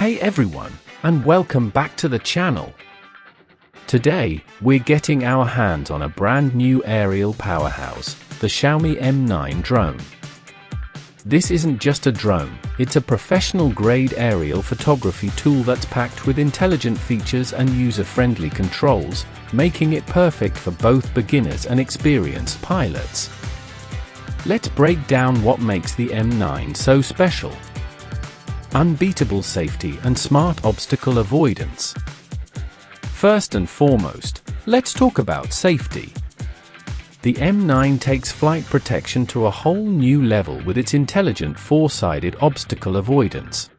Hey everyone, and welcome back to the channel. Today, we're getting our hands on a brand new aerial powerhouse, the Xiaomi M9 Drone. This isn't just a drone, it's a professional-grade aerial photography tool that's packed with intelligent features and user-friendly controls, making it perfect for both beginners and experienced pilots. Let's break down what makes the M9 so special. Unbeatable safety and smart obstacle avoidance. First and foremost, let's talk about safety. The M9 takes flight protection to a whole new level with its intelligent four-sided obstacle avoidance.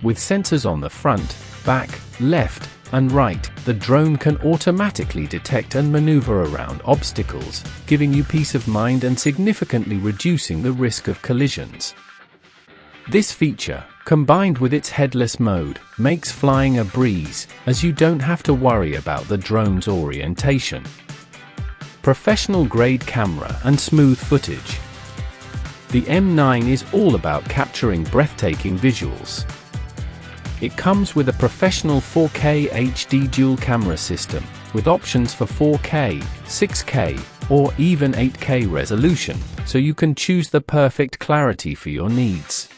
With sensors on the front, back, left, and right, the drone can automatically detect and maneuver around obstacles, giving you peace of mind and significantly reducing the risk of collisions. This feature, combined with its headless mode, makes flying a breeze, as you don't have to worry about the drone's orientation. Professional-grade camera and smooth footage. The M9 is all about capturing breathtaking visuals. It comes with a professional 4K HD dual camera system, with options for 4K, 6K, or even 8K resolution, so you can choose the perfect clarity for your needs.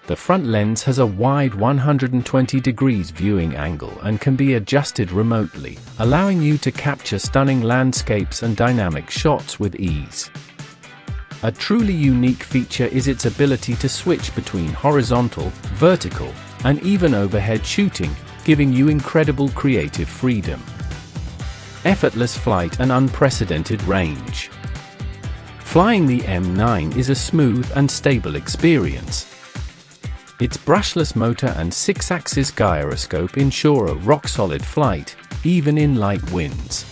The front lens has a wide 120 degrees viewing angle and can be adjusted remotely, allowing you to capture stunning landscapes and dynamic shots with ease. A truly unique feature is its ability to switch between horizontal, vertical, and even overhead shooting, giving you incredible creative freedom. Effortless flight and unprecedented range. Flying the M9 is a smooth and stable experience. Its brushless motor and 6-axis gyroscope ensure a rock-solid flight, even in light winds.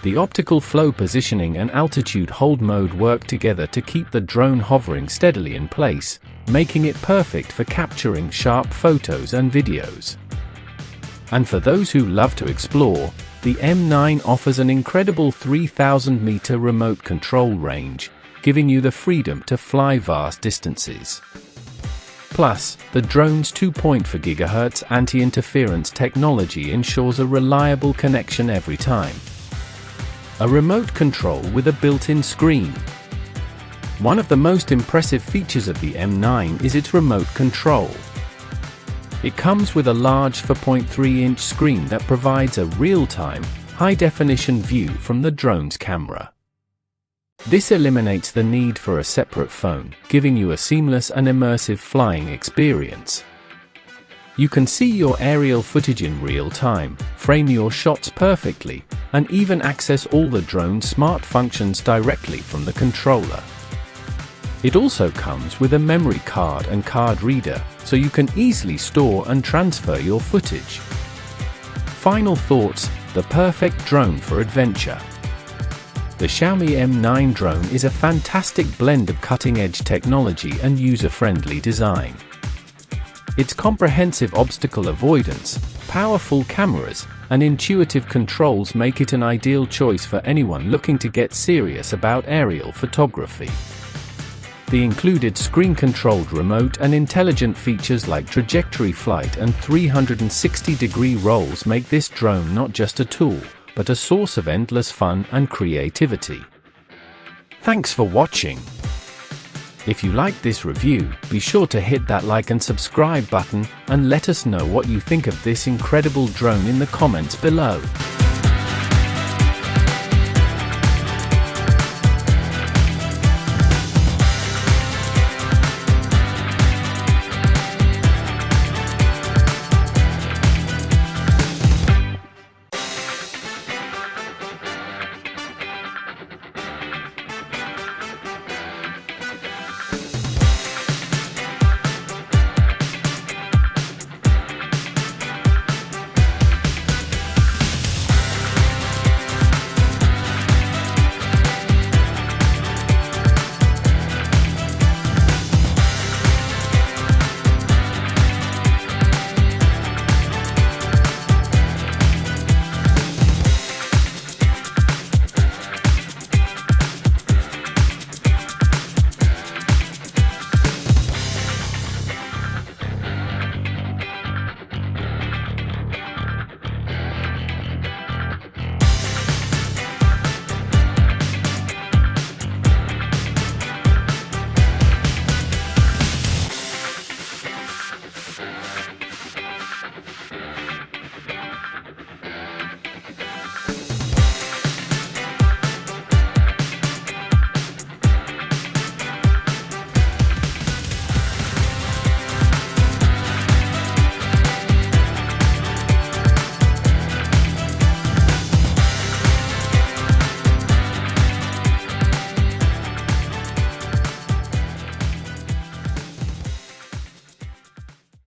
The optical flow positioning and altitude hold mode work together to keep the drone hovering steadily in place, making it perfect for capturing sharp photos and videos. And for those who love to explore, the M9 offers an incredible 3,000-meter remote control range, giving you the freedom to fly vast distances. Plus, the drone's 2.4 GHz anti-interference technology ensures a reliable connection every time. A remote control with a built-in screen. One of the most impressive features of the M9 is its remote control. It comes with a large 4.3-inch screen that provides a real-time, high-definition view from the drone's camera. This eliminates the need for a separate phone, giving you a seamless and immersive flying experience. You can see your aerial footage in real time, frame your shots perfectly, and even access all the drone's smart functions directly from the controller. It also comes with a memory card and card reader, so you can easily store and transfer your footage. Final thoughts: the perfect drone for adventure. The Xiaomi M9 Drone is a fantastic blend of cutting-edge technology and user-friendly design. Its comprehensive obstacle avoidance, powerful cameras, and intuitive controls make it an ideal choice for anyone looking to get serious about aerial photography. The included screen-controlled remote and intelligent features like trajectory flight and 360-degree rolls make this drone not just a tool, but a source of endless fun and creativity. Thanks for watching. If you liked this review, be sure to hit that like and subscribe button, and let us know what you think of this incredible drone in the comments below.